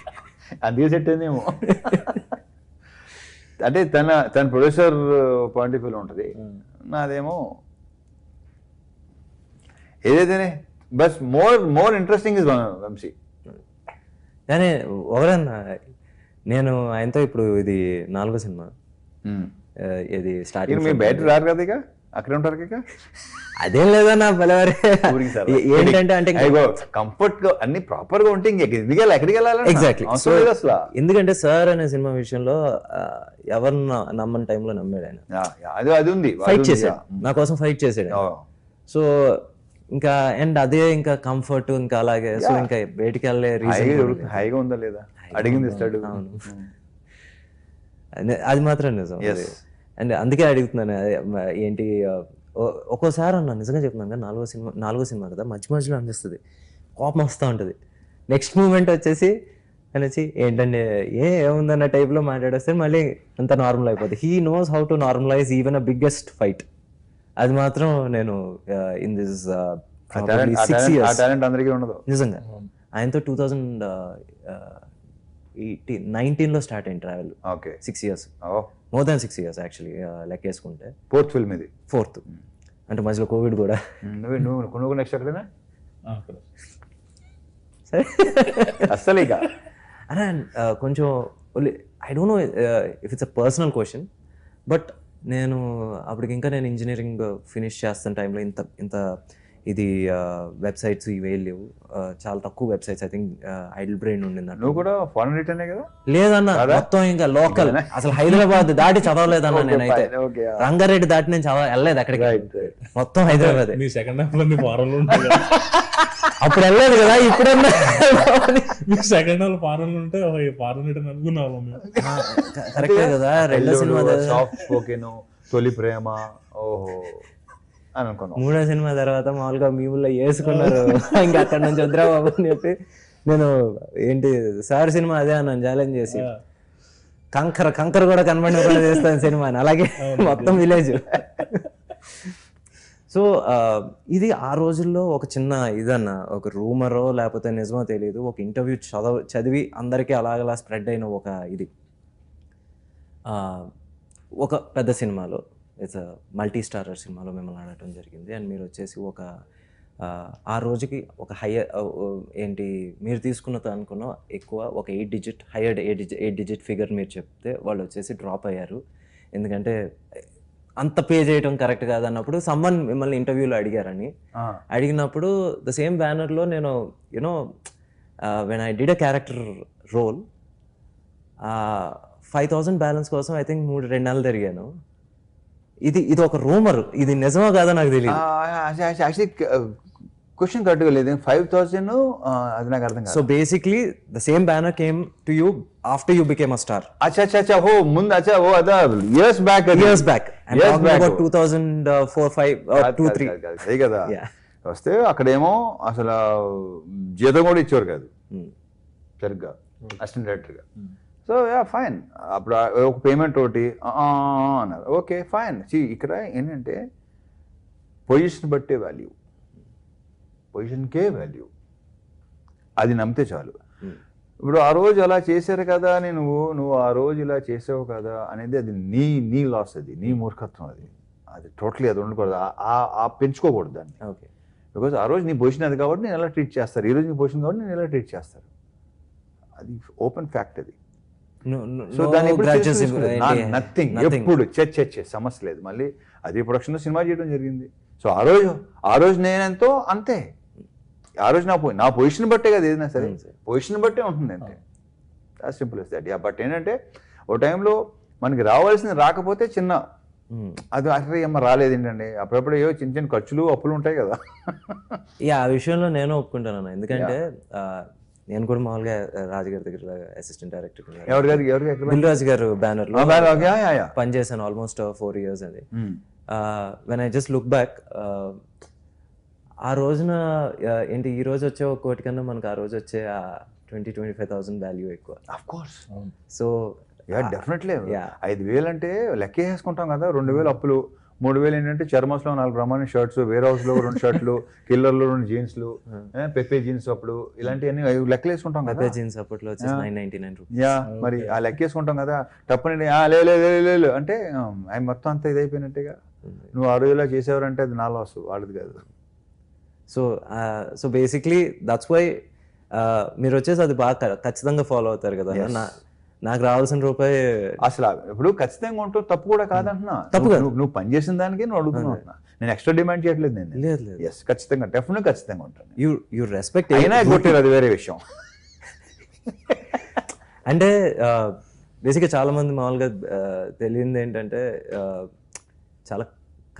అందుకే సెట్ అయిందేమో. అంటే తన ప్రొడ్యూసర్ పాయింట్ ఆఫ్ వ్యూలో ఉంటుంది, నాదేమో ఏదైతేనే బస్ మోర్ ఇంట్రెస్టింగ్ ఇస్ వంశీ. కానీ ఎవరన్నా నేను ఆయనతో ఇప్పుడు ఇది 4వ సినిమా, ఇది స్టార్టింగ్ బయట రారు కదా, ఇక అక్కడే ఉంటారు ఇక. అదేం లేదన్నా బలవారే ఏంటంటే అంటే కంఫర్ట్ గా అన్ని ప్రాపర్ గా ఉంటే ఎక్కడికి వెళ్ళాలి ఎగ్జాక్ట్లీ. ఎందుకంటే సార్ అనే సినిమా విషయంలో ఎవరు నమ్మని టైంలో నమ్మాడు ఆయన, అది ఉంది, ఫైట్ చేశాడు నా కోసం, ఫైట్ చేసాడు. సో ఇంకా అండ్ అదే ఇంకా కంఫర్ట్ ఇంకా అలాగే. సో ఇంకా బయటికి వెళ్ళే హైగా ఉందా లేదా అడిగింది ఇస్తాడు. అది మాత్రం నిజం. అండ్ అందుకే అడుగుతున్నాను ఏంటి ఒక్కోసారి అన్నా నిజంగా చెప్తున్నాను కదా, 4వ సినిమా కదా, మధ్యలో అనిపిస్తుంది, కోపం వస్తూ ఉంటుంది. నెక్స్ట్ మూమెంట్ వచ్చేసి అనేసి ఏంటంటే ఏముందన్న టైప్లో మాట్లాడేస్తే మళ్ళీ అంత నార్మల్ అయిపోతుంది. He knows how to normalize even a biggest fight. అది మాత్రం నేను ఇన్ దిస్ 6 years నిజంగా ఆయనతో 2019లో స్టార్ట్ అయింది travel. 6 years, more than 6 years actually లెక్కేసుకుంటే. 4th ఫిల్మ్ ఇది, 4th అంటే మధ్యలో కోవిడ్ కూడా. నువ్వు నెక్స్ట్ ఎక్కడైనా సరే అస్సలు ఇక అరే కొంచెం I don't know if it's a personal question, but నేను అప్పటికి ఇంకా నేను ఇంజనీరింగ్ ఫినిష్ చేస్తున్న టైంలో ఇంత ఇది వెబ్సైట్స్ ఇవే లేవు, చాలా తక్కువ websites. I think idle brain ఉండింది. నువ్వు కూడా ఫారెన్ రిటర్నే కదా? లేదన్న, మొత్తం ఇంకా లోకల్, అసలు హైదరాబాద్ దాటి చదవలేదన్న నేనైతే. రంగారెడ్డి దాటి నేను వెళ్ళలేదు అక్కడికి, మొత్తం హైదరాబాద్. అప్పుడు వెళ్ళలేదు కదా, ఇప్పుడన్నా సెకండ్ హాఫ్ ఫారెన్ ఉంటే ఫారెన్ రిటర్న్ అనుకున్నాము. కరెక్టే కదా. రెండో సినిమా తొలి ప్రేమ, ఓహో అని అనుకున్నాం. 3వ సినిమా తర్వాత మామూలుగా మీముల్లో వేసుకున్నారు, ఇంకా అక్కడ నుంచి వద్దురా బాబు అని చెప్పి నేను ఏంటి సార్ సినిమా అదే అన్నాను ఛాలెంజ్ చేసి, కంకర కూడా కనబడిన చేస్తాను సినిమాని, అలాగే మొత్తం విలేజ్. సో ఇది ఆ రోజుల్లో ఒక చిన్న ఇదన్న, ఒక రూమరో లేకపోతే నిజమో తెలియదు, ఒక ఇంటర్వ్యూ చదివి అందరికీ అలాగలా స్ప్రెడ్ అయిన ఒక ఇది. ఒక పెద్ద సినిమాలో, ఇట్స్ మల్టీ స్టారర్ సినిమాలో మిమ్మల్ని ఆడటం జరిగింది. అండ్ మీరు వచ్చేసి ఒక ఆ రోజుకి ఒక ఏంటి మీరు తీసుకున్న అనుకున్న ఎక్కువ ఒక 8 digit హైయర్డ్ 8 digit ఫిగర్ మీరు చెప్తే వాళ్ళు వచ్చేసి డ్రాప్ అయ్యారు. ఎందుకంటే అంత పే చేయడం కరెక్ట్ కాదన్నప్పుడు సమ్మన్ మిమ్మల్ని ఇంటర్వ్యూలో అడిగారని. అడిగినప్పుడు ద సేమ్ బ్యానర్లో నేను you know when I did a character role 5,000 balance కోసం ఐ థింక్ 2 నెలలు తిరిగాను. ఇది ఒక రూమర్, ఇది నిజమో కాదో నాకు తెలియదు. క్వశ్చన్ కరెక్ట్గా లేదు 5,000 అది నాకు అర్థం కాదు. So basically the same banner came to you after you became a star. అచ్చా ఓ ముందు ఓ అదా ఇయర్స్ బ్యాక్ about 2004, 5 or 2, 3. అదే కదా. వస్తే అక్కడేమో అసలు జీతం కూడా ఇచ్చేవారు కాదు సరిగ్గా అసిస్టెంట్ డైరెక్టర్గా. సో ఫైన్, అప్పుడు ఒక పేమెంట్ ఒకటి అన్నారు. Okay fine. ఇక్కడ ఏంటంటే పొజిషన్ బట్టే వాల్యూ, పొజిషన్కే వాల్యూ, అది నమ్మితే చాలు. ఇప్పుడు ఆ రోజు అలా చేశారు కదా అని నువ్వు ఆ రోజు ఇలా చేసావు కదా అనేది అది నీ లాస్, అది నీ మూర్ఖత్వం, అది టోటలీ అది ఉండకూడదు, పెంచుకోకూడదు దాన్ని. ఓకే, బికాజ్ ఆ రోజు నీ పొజిషన్ అది కాబట్టి నేను ఎలా ట్రీట్ చేస్తారు, ఈ రోజు నీ పొజిషన్ కాబట్టి నేను ఎలా ట్రీట్ చేస్తారు, అది ఓపెన్ ఫ్యాక్ట్ అది. సో దాన్ని నథింగ్, ఎప్పుడు సమస్య లేదు. మళ్ళీ అదే ప్రొడక్షన్లో సినిమా చేయడం జరిగింది. సో ఆ రోజు నేనెంతో అంతే, ఆ రోజు నా పొజిషన్ బట్టే కదా ఏదైనా సరే, పొజిషన్ బట్టే ఉంటుంది అంతే. Simple as that. బట్ ఏంటంటే ఓ టైంలో మనకి రావాల్సింది రాకపోతే చిన్న అది అసలు ఏమో రాలేదు ఏంటండి, అప్పుడప్పుడు ఏవో చిన్న చిన్న ఖర్చులు అప్పులు ఉంటాయి కదా. ఆ విషయంలో నేను ఒప్పుకుంటాను. ఎందుకంటే నేను కూడా మామూలుగా రాజుగారి దగ్గర అసిస్టెంట్ డైరెక్టర్ దిల్రాజు గారు బ్యానర్ లో పనిచేశాను ఆల్మోస్ట్ 4 years. అది when I just look back, ఆ రోజున ఏంటి ఈ రోజు వచ్చే 1 కోటి కన్నా మనకు ఆ రోజు వచ్చే 20,000-25,000 వాల్యూ ఎక్కువ. సో డెఫినెట్లీ 5,000 అంటే లెక్కే వేసుకుంటాం కదా. 2,000 అప్పులు, 3,000 ఏంటంటే చర్మస్లో 4 బ్రహ్మాండ షర్ట్స్, వేర్ హౌస్ లో 2 షర్ట్లు, కిల్లర్లో 2 జీన్స్లు, పెప్పే జీన్స్ అప్పుడు ఇలాంటివన్నీ లెక్కలు వేసుకుంటాం కదా. పెప్పే జీన్స్ అప్పట్లో వచ్చేసి 999 రూపీస్. మరి ఆ లెక్క వేసుకుంటాం కదా. తప్పని లేదు అంటే అవి మొత్తం అంతా ఇదైపోయినట్టుగా. నువ్వు ఆ రోజులా చేసేవారంటే అది నా లాస్, వాడిది కాదు. సో బేసిక్లీ దట్స్ వై మీరు వచ్చేసి అది బాగా ఖచ్చితంగా ఫాలో అవుతారు కదా. నాకు రావాల్సిన రూపాయి అసలు ఇప్పుడు ఖచ్చితంగా ఉంటావు, తప్పు కూడా కాదంటున్నా. తప్పు నువ్వు పని చేసిన దానికి నువ్వు అడుగుతున్నా, నేను ఎక్స్ట్రా డిమాండ్ చేయట్లేదు. నేను లేదు ఎస్ ఖచ్చితంగా ఖచ్చితంగా ఉంటాను. యూ రెస్పెక్ట్ అయినా కొట్టారు, అది వేరే విషయం. అంటే బేసిక్గా చాలా మంది మామూలుగా తెలియంది ఏంటంటే చాలా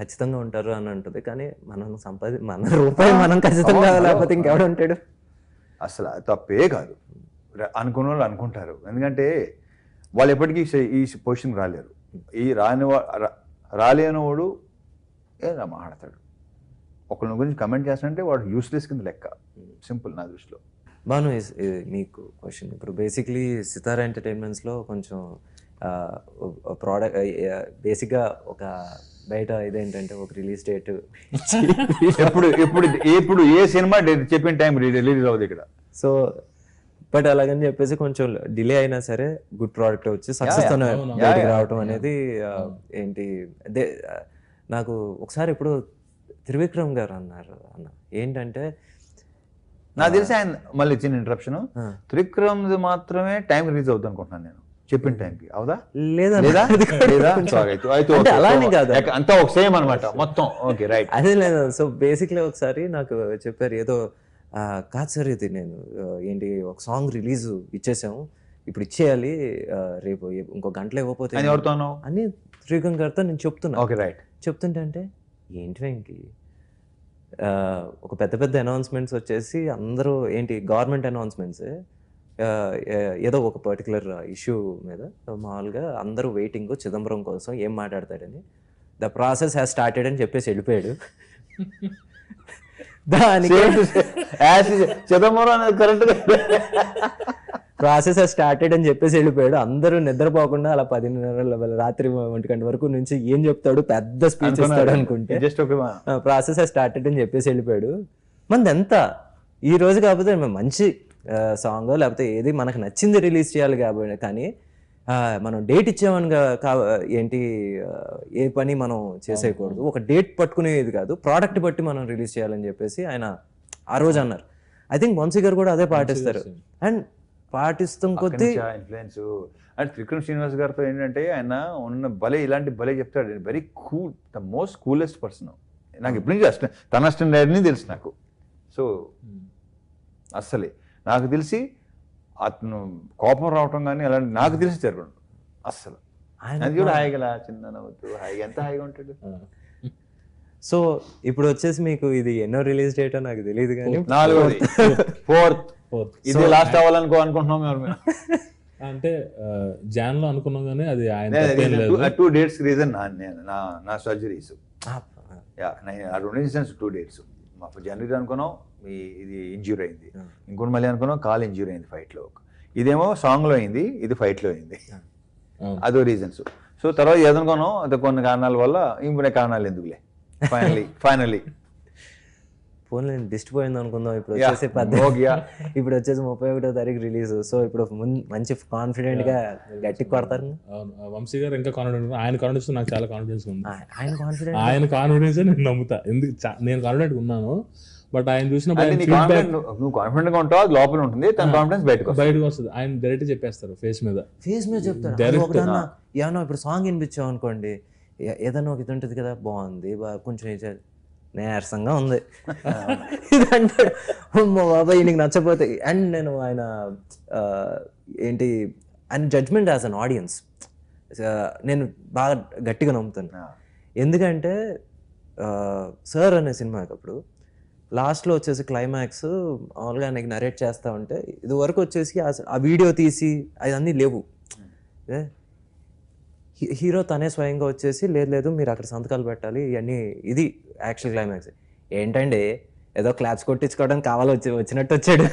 ఖచ్చితంగా ఉంటారు అని ఉంటుంది, కానీ మన రూపాయి మనం ఖచ్చితంగా లేకపోతే ఇంకెవడు ఉంటాడు. అసలు తప్పే కాదు, అనుకున్న వాళ్ళు అనుకుంటారు. ఎందుకంటే వాళ్ళు ఎప్పటికీ ఈ పొజిషన్ రాలేరు. ఈ రాలేనివాడు ఏదో మాట్లాడతాడు. ఒకళ్ళ గురించి కమెంట్ చేస్తానంటే వాడు యూస్లెస్ కింద లెక్క. సింపుల్ నా దృష్టిలో. బాను, మీకు క్వశ్చన్. ఇప్పుడు బేసిక్లీ సితారా ఎంటర్టైన్మెంట్స్లో కొంచెం ప్రోడక్ట్ బేసిక్గా ఒక బయట ఇదేంటంటే ఒక రిలీజ్ డేట్ ఇప్పుడు ఏ సినిమా చెప్పిన టైం రిలీజ్ అవ్వదు ఇక్కడ. సో బట్ అలాగని చెప్పేసి కొంచెం డిలే అయినా సరే గుడ్ ప్రోడక్ట్ వచ్చి సక్సెస్ తోనే బయటకు రావటం అనేది ఏంటి. నాకు ఒకసారి ఇప్పుడు త్రివిక్రమ్ గారు అన్నారు ఏంటంటే, నాకు తెలిసి ఆయన మళ్ళీ చిన్న ఇంటరప్షన్, త్రివిక్రమ్ మాత్రమే టైం రిలీజ్ అవుతుంది అనుకుంటున్నాను నేను చెప్పిన టైంకి. అవుదా లేదా? అలానే కాదు, అంతా ఒక సేమ్ అనమాట మొత్తం. ఓకే రైట్, అదే లేదు. సో బేసిక్లీ ఒకసారి నాకు చెప్పారు ఏదో, కాదు సార్ ఇది నేను ఏంటి ఒక సాంగ్ రిలీజ్ ఇచ్చేసాము, ఇప్పుడు ఇచ్చేయాలి, రేపు ఇంకో గంటలో ఇవ్వకపోతే అని త్రివిక్రమ్ గారితో నేను చెప్తున్నా. Okay right. చెప్తుంటే అంటే ఏంటి వెంకి, ఒక పెద్ద అనౌన్స్మెంట్స్ వచ్చేసి అందరూ ఏంటి గవర్నమెంట్ అనౌన్స్మెంట్స్, ఏదో ఒక పర్టికులర్ ఇష్యూ మీద మామూలుగా అందరూ వెయిటింగ్ చిదంబరం కోసం ఏం మాట్లాడతాడని, ద ప్రాసెస్ హ్యాస్ స్టార్టెడ్ అని చెప్పేసి వెళ్ళిపోయాడు. దానికి చిదంబరం అనేది కరెక్ట్ ప్రాసెస్ స్టార్టెడ్ అని చెప్పేసి వెళ్ళిపోయాడు. అందరూ నిద్రపోకుండా అలా 10:30 రాత్రి 1 గంట వరకు నుంచి ఏం చెప్తాడు, పెద్ద స్పీచ్ ఇస్తాడు అనుకుంటే ప్రాసెస్ స్టార్టెడ్ అని చెప్పేసి వెళ్ళిపోయాడు. మనది ఎంత ఈ రోజు కాకపోతే మంచి సాంగ్ లేకపోతే ఏది మనకు నచ్చింది రిలీజ్ చేయాలి కాబట్టి, కానీ మనం డేట్ ఇచ్చామని ఏంటి ఏ పని మనం చేసేయకూడదు. ఒక డేట్ పట్టుకునేది కాదు, ప్రోడక్ట్ బట్టి మనం రిలీజ్ చేయాలని చెప్పేసి ఆయన ఆ రోజు అన్నారు. ఐ థింక్ వంశీ గారు కూడా అదే పాటిస్తారు. అండ్ పాటిస్తాం కొద్దీ ఇన్ఫ్లుయెన్స్. అండ్ త్రివిక్రమ్ శ్రీనివాస్ గారితో ఏంటంటే ఆయన ఉన్న ఇలాంటి భలే చెప్తాడు. Very cool, the most coolest person. నాకు ఎప్పటి నుంచి తన స్టాండర్డ్ని తెలుసు నాకు. సో అస్సలే నాకు తెలిసి అతను కోపం రావటం కానీ అలాంటి నాకు తెలిసి జరగదు అస్సలు. అది కూడా హాయిగా చిన్న నవ్వుతూ హాయిగా ఎంత హాయిగా ఉంటాడు. సో ఇప్పుడు వచ్చేసి మీకు ఇది ఎన్నో రిలీజ్ డేట్ నాకు తెలియదు కానీ 4th 4th ఇది లాస్ట్ అనుకుంటున్నాం మేము. అంటే జాన్ లో అనుకున్నాం కానీ అది ఆయన తప్పేం లేదు. 2 dates రీజన్ నా సర్జరీస్ ఆ 2 ఇన్సిడెంట్స్ 2 dates. మాకు జనవరి అనుకున్నాం ఇది ఇంజ్యూర్ అయింది, ఇంకోటి మళ్ళీ అనుకున్నాం కాల్ ఇంజ్యూర్ అయింది ఫైట్లో. ఇదేమో సాంగ్లో అయింది, ఇది ఫైట్లో అయింది. అదో రీజన్స్. సో తర్వాత ఏదనుకున్నాం అది కొన్ని కారణాల వల్ల ఇంకొన్ని కారణాలు ఎందుకులే ఫైనలీ ఫోన్లో డిస్ట్ పోయింది అనుకుందాం. ఇప్పుడు వచ్చేసి 31వ తారీఖు రిలీజ్. సో ఇప్పుడు మంచి కాన్ఫిడెంట్ గా గట్టి కొడతారు. వంశీ గారు ఇంకా కాన్ఫిడెంట్, ఆయన కాన్ఫిడెన్స్ నాకు చాలా కాన్ఫిడెన్స్ ఉంది. ఆయన కాన్ఫిడెన్స్ నేను నమ్ముతా, ఎందుకు నేను కాన్ఫిడెంట్ ఉన్నాను. బట్ ఆయన చూసినప్పుడు నువ్వు కాన్ఫిడెంట్ గా ఉంటావు, లోపల ఉంటుంది, తన కాన్ఫిడెన్స్ బయటకు వస్తుంది. ఆయన డైరెక్ట్ చెప్పేస్తారు, ఫేస్ మీద చెప్తారు. ఏమన్నా ఇప్పుడు సాంగ్ వినిపించావు అనుకోండి, ఏదన్నా ఒక ఇది ఉంటుంది కదా, బాగుంది కొంచెం నీరసంగా ఉంది ఇది అంటాడు. బాబాయ్ నీకు నచ్చపోతే. అండ్ నేను ఆయన ఏంటి ఆయన జడ్జ్మెంట్ యాజ్ అన్ ఆడియన్స్ నేను బాగా గట్టిగా నమ్ముతాను. ఎందుకంటే సార్ అనే సినిమాకి అప్పుడు లాస్ట్లో వచ్చేసి క్లైమాక్స్ మామూలుగా నీకు నరేట్ చేస్తూ ఉంటే ఇది వరకు వచ్చేసి ఆ వీడియో తీసి అవన్నీ లేవు. హీరో తనే స్వయంగా వచ్చేసి లేదు మీరు అక్కడ సంతకాలు పెట్టాలి ఇవన్నీ, ఇది యాక్చువల్ క్లైమాక్స్. ఏంటండి ఏదో క్లాప్స్ కొట్టించుకోవడానికి కావాలి వచ్చినట్టు వచ్చాడు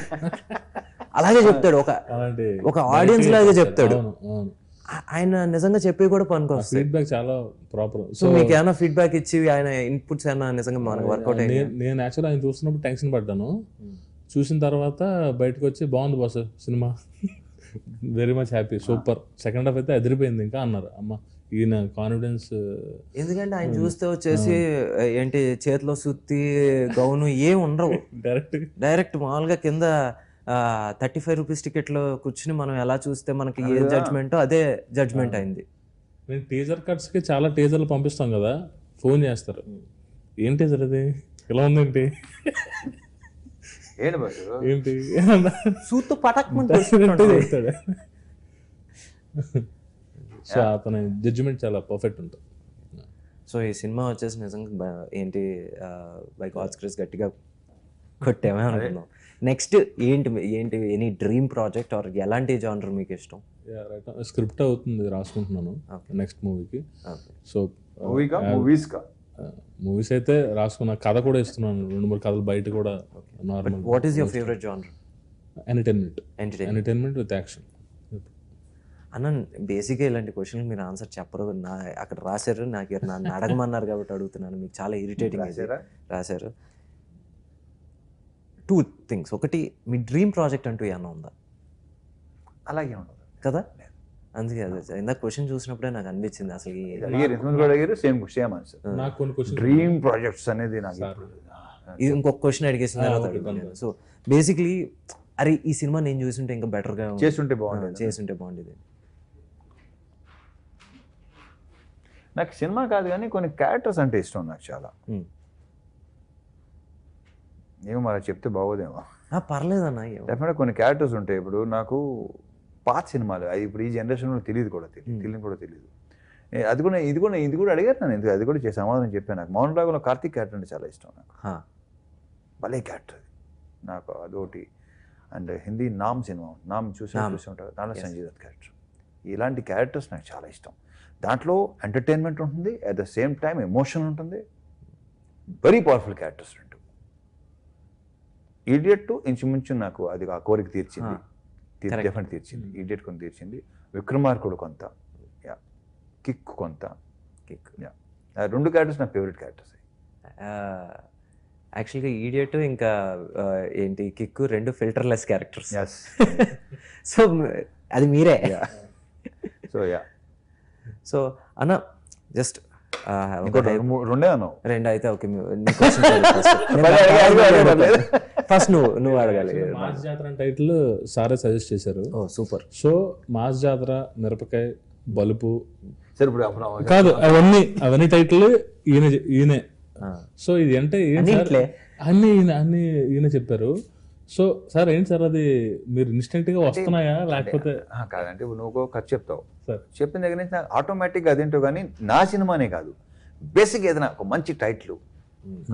అలాగే చెప్తాడు, ఒక ఆడియన్స్ లాగే చెప్తాడు. ఆయన నిజంగా చెప్పి కూడా పనికొస్తుంది. ఫీడ్బ్యాక్ చాలా ప్రాపర్. సో మీకు ఏమైనా ఫీడ్బ్యాక్ ఇచ్చి ఆయన ఇన్పుట్స్ ఏమైనా నిజంగా మనకు వర్కౌట్ అయ్యి? నేను యాక్చువల్ ఆయన చూస్తున్నప్పుడు టెన్షన్ పడ్డాను. చూసిన తర్వాత బయటకు వచ్చి బాగుంది boss cinema, very much happy, super, second half అయితే అదిరిపోయింది ఇంకా అన్నారు. అమ్మ ఈయన కాన్ఫిడెన్స్. ఎందుకంటే ఆయన చూస్తే వచ్చేసి ఏంటి చేతిలో సుత్తి గౌను ఏం ఉండవు, డైరెక్ట్ మామూలుగా కింద 35 రూపీస్ టికెట్లో కూర్చుని మనం ఎలా చూస్తే మనకి ఏ జడ్జ్మెంటో అదే జడ్జ్మెంట్ అయింది. నేను టీజర్ కట్స్కి చాలా టీజర్లు పంపిస్తాం కదా, ఫోన్ చేస్తారు, ఏం టీజర్ అది ఇలా ఉందేంటి ఏంటి సూత్తు పటక్మంటే చెప్తాడు. సో అతని జడ్జిమెంట్ చాలా పర్ఫెక్ట్ ఉంటుంది. సో ఈ సినిమా వచ్చేసి నిజంగా ఏంటి బై గాడ్స్ గ్రేస్ గట్టిగా కొట్టామే అనుకున్నాం. నెక్స్ట్ ఏంటి ఎనీ డ్రీమ్ ప్రాజెక్ట్ ఆర్ ఎలాంటి జానర్ మీకు ఇష్టం? స్క్రిప్ట్ అవుతుంది, రాసుకుంటున్నాను నెక్స్ట్ మూవీకి. సో మూవీస్ అయితే రాసుకున్నా, కథ కూడా ఇస్తున్నాను, 2-3 కథలు బయట కూడా. Normal. What is your favourite genre? Entertainment with action. అన్న బేసిక్గా ఇలాంటి క్వశ్చన్కి మీరు ఆన్సర్ చెప్పరు, అక్కడ రాశారు, నన్ను అడగమన్నారు కాబట్టి అడుగుతున్నాను. మీకు చాలా ఇరిటేటింగ్ రాశారు. 2 things. ఒకటి, మీ డ్రీమ్ ప్రాజెక్ట్ అంటూ ఏమన్నా ఉందా? అలాగే ఉండదు కదా, అందుకే అదే ఇందాక క్వశ్చన్ చూసినప్పుడే నాకు అనిపించింది అసలు డ్రీమ్ ప్రాజెక్ట్స్ అనేది. ఇది ఇంకొక క్వశ్చన్ అడిగేసిన తర్వాత సో బేసిక్లీ అరే ఈ సినిమా నేను చూస్తుంటే ఇంకా బెటర్గా చేస్తుంటే బాగుండేది. నాకు సినిమా కాదు కానీ కొన్ని క్యారెక్టర్స్ అంటే ఇష్టం నాకు చాలా. ఏమో మరి చెప్తే బాగోదేమో. పర్లేదన్న, డెఫినెట్గా కొన్ని క్యారెక్టర్స్ ఉంటాయి. ఇప్పుడు నాకు పాత సినిమాలు అది ఇప్పుడు ఈ జనరేషన్లో తెలియదు కూడా తెలియదు. ఇది కూడా అడిగారు నన్ను, ఎందుకు అది కూడా చేసి సమాధానం చెప్పాను. నాకు మౌన్ రాగంలో కార్తీక్ క్యారెక్టర్ అంటే చాలా ఇష్టం నాకు. భలే క్యారెక్టర్ అది నాకు, అదొకటి. అండ్ హిందీ నామ్ సినిమా, నామ్ చూసి ఉంటారు, దాంట్లో సంజయ్ దత్ క్యారెక్టర్. ఇలాంటి క్యారెక్టర్స్ నాకు చాలా ఇష్టం. దాంట్లో ఎంటర్టైన్మెంట్ ఉంటుంది, at the same time emotion ఉంటుంది. వెరీ పవర్ఫుల్ క్యారెక్టర్స్ రెండు. ఈడియట్ ఇంచుమించు నాకు అది ఆ కోరిక తీర్చింది, డెఫినెట్ తీర్చింది. ఈడియట్ కొంత తీర్చింది, విక్రమార్కుడు కొంత, కిక్ కొంత. రెండు క్యారెక్టర్స్ నా ఫేవరెట్ క్యారెక్టర్స్. యాక్చువల్గా ఈడియట్ ఇంకా ఏంటి కిక్ రెండు ఫిల్టర్లెస్ క్యారెక్టర్స్. సో అది మీరే. సో అన్న జస్ట్ రెండు అయితే ఓకే. ఫస్ట్ నువ్వు అడగాలి. మాస్ జాతర టైటిల్ సారే సజెస్ట్ చేశారు. సూపర్. సో మాస్ జాతర, మిరపకాయ, బలుపు కాదు అవన్నీ టైటిల్ ఈయనే. సో ఇది అంటే అన్ని ఈయన చెప్పారు. సో సార్ ఏంటి సార్ అది మీరు ఇన్స్టెంట్ గా వస్తున్నాయా లేకపోతే? కాదంటే నువ్వు కథ చెప్తావు, చెప్పిన దగ్గర నుంచి నాకు ఆటోమేటిక్గా అదేంటో. కానీ నా సినిమానే కాదు, బేసిక్ ఏదైనా ఒక మంచి టైటిల్,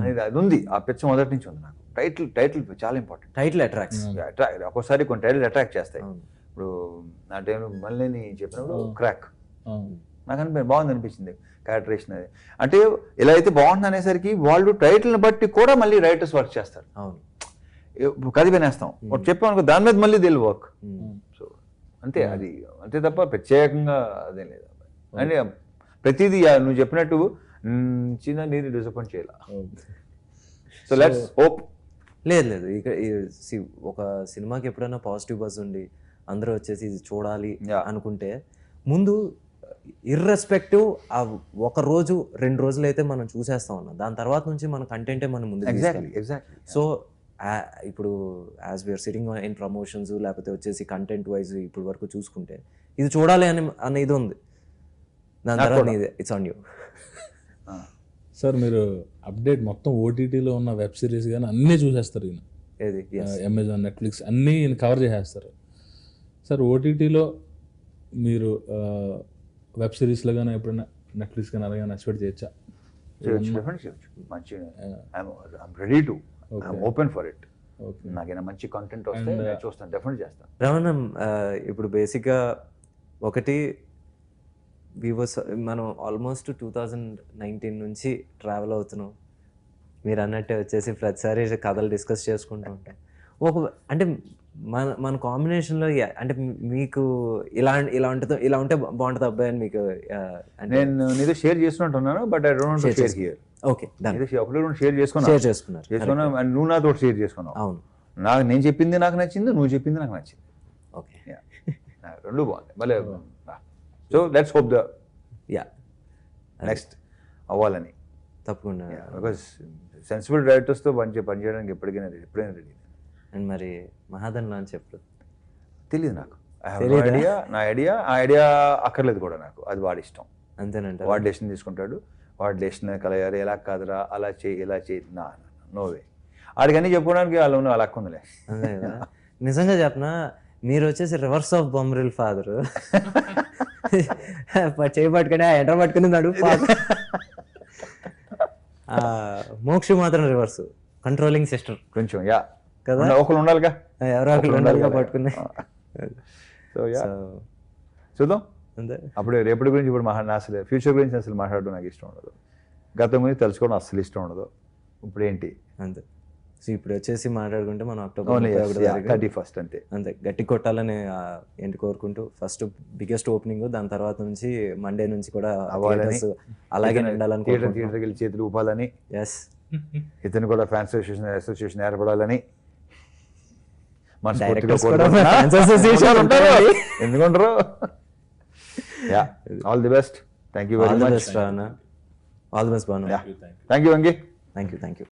అనేది అది ఉంది, ఆ పిచ్చ మొదటి నుంచి ఉంది నాకు. టైటిల్ చాలా ఇంపార్టెంట్. Title attracts. ఒక్కోసారి కొన్ని టైటిల్ అట్రాక్ట్ చేస్తాయి. ఇప్పుడు నా టైంలో మళ్ళీ చెప్పినప్పుడు క్రాక్ నాకు బాగుంది అనిపించింది క్యారెక్టరేషన్ అది. అంటే ఇలా అయితే బాగుంది అనేసరికి వాళ్ళు టైటిల్ని బట్టి కూడా మళ్ళీ రైటర్స్ వర్క్ చేస్తారు. అవును, ఇప్పుడు కథ వినేస్తాం, ఒకటి చెప్పామనుకో దాని మీద మళ్ళీ దిల్ వర్క్. సో అంతే, అది అంతే తప్ప ప్రత్యేకంగా అదేం లేదు. అంటే ప్రతిదీ నువ్వు చెప్పినట్టు చిన్న నీరు డిసప్పాయింట్ చేయాలి. So let's hope. లేదు ఇక్కడ ఒక సినిమాకి ఎప్పుడైనా పాజిటివ్ బజ్ ఉండి అందరూ వచ్చేసి ఇది చూడాలి అనుకుంటే ముందు ఇర్రెస్పెక్టివ్ ఆ ఒక రోజు 2 రోజులు అయితే మనం చూసేస్తాం అన్న, దాని తర్వాత నుంచి మన కంటెంటే మనం ముందు. ఎగ్జాక్ట్లీ. సో ఇప్పుడు as we're sitting in promotions లేకపోతే వచ్చేసి కంటెంట్ వైజ్ ఇప్పుడు వరకు చూసుకుంటే ఇది చూడాలి అనే ఇది ఉంది. దాని తర్వాత ఇట్స్ ఆన్ యూ. సార్ మీరు అప్డేట్ మొత్తం ఓటీటీలో ఉన్న వెబ్ సిరీస్ కానీ అన్నీ చూసేస్తారు ఈయన. ఏది అమెజాన్, నెట్ఫ్లిక్స్ అన్నీ ఈయన కవర్ చేసేస్తారు. సార్ ఓటీటీలో మీరు వెబ్ సిరీస్లో కానీ ఎప్పుడైనా నెట్ఫ్లిక్స్ కానీ అలాగే ఎక్స్పెక్ట్ చేయొచ్చా? మంచి ready to open for it. నాకైనా మంచి కంటెంట్ వస్తే చూస్తాను, డెఫినెట్ చేస్తాను. రమణ, ఇప్పుడు బేసిక్గా ఒకటి మనం ఆల్మోస్ట్ 2019 నుంచి ట్రావెల్ అవుతున్నాం. మీరు అన్నట్టే వచ్చేసి ప్రతిసారి కథలు డిస్కస్ చేసుకుంటూ ఉంటాం. అంటే మన కాంబినేషన్లో అంటే మీకు ఇలా ఉంటే బాగుంటుంది అబ్బాయి అని మీకు నేను నీతో షేర్ చేస్తున్నట్టున్నాను, but I don't want to share here. Okay, ఒకటి షేర్ చేసుకున్నాను, నువ్వు నాతో షేర్ చేసుకున్నావు. అవును, నేను చెప్పింది నాకు నచ్చింది, నువ్వు చెప్పింది నాకు నచ్చింది. ఓకే, రెండు బాగుంది భలే. So let's hope the next అవ్వాలని. తప్పకుండా, బికాస్ సెన్సిబుల్ డైరెక్టర్స్తో పనిచేయడానికి ఎప్పటికైనా రెడీ. అండ్ మరి మహాదన్ లాంచ్ ఎప్పుడు తెలియదు నాకు. నా ఐడియా అక్కర్లేదు కూడా నాకు, అది వాడి ఇష్టం. అంతేనంట, వాడు డెసిషన్ తీసుకుంటాడు. వాడు డెసిషన్ కలగారు, ఎలా కాదురా అలా చేయి ఇలా చేయి, నోవే ఆడికి అన్నీ చెప్పుకోవడానికి వాళ్ళు అలా ఉందిలే. అంతే కదా. నిజంగా చెప్పనా, మీరు వచ్చేసి రివర్స్ ఆఫ్ బొమ్మరిల్ ఫాదర్. చేయబట్టుకుని ఎంటర్ పట్టుకుని నడుపు. మోక్షి మాత్రం రివర్స్, కంట్రోలింగ్ సిస్టర్ కొంచెం కదా, ఒకరు ఉండాలిగా, ఎవరో ఒకరు ఉండాలిగా పట్టుకుని. సో చూద్దాం. అంతే. అప్పుడు రేపటి గురించి ఇప్పుడు అసలు ఫ్యూచర్ గురించి అసలు మాట్లాడడం నాకు ఇష్టం ఉండదు, గతం గురించి తెలుసుకోవడం అసలు ఇష్టం ఉండదు. ఇప్పుడు ఏంటి అంతే. సో ఇప్పుడు వచ్చేసి మాట్లాడుకుంటే మనం October 31 అంతే గట్టి కొట్టాలని ఏంటి కోరుకుంటూ ఫస్ట్ బిగ్గెస్ట్ ఓపెనింగ్, దాని తర్వాత నుంచి మండే నుంచి కూడా అలాగే ఉండాలని, థియేటర్కి వెళ్ళి చేతులు ఊపాలని, ఎస్ ఇతను కూడా ఫ్యాన్స్ అసోసియేషన్ ఏర్పడాలని ఎందుకుంటారు. All the best. Thank you very much. All the best Bhanu. Thank you Angi. Thank you.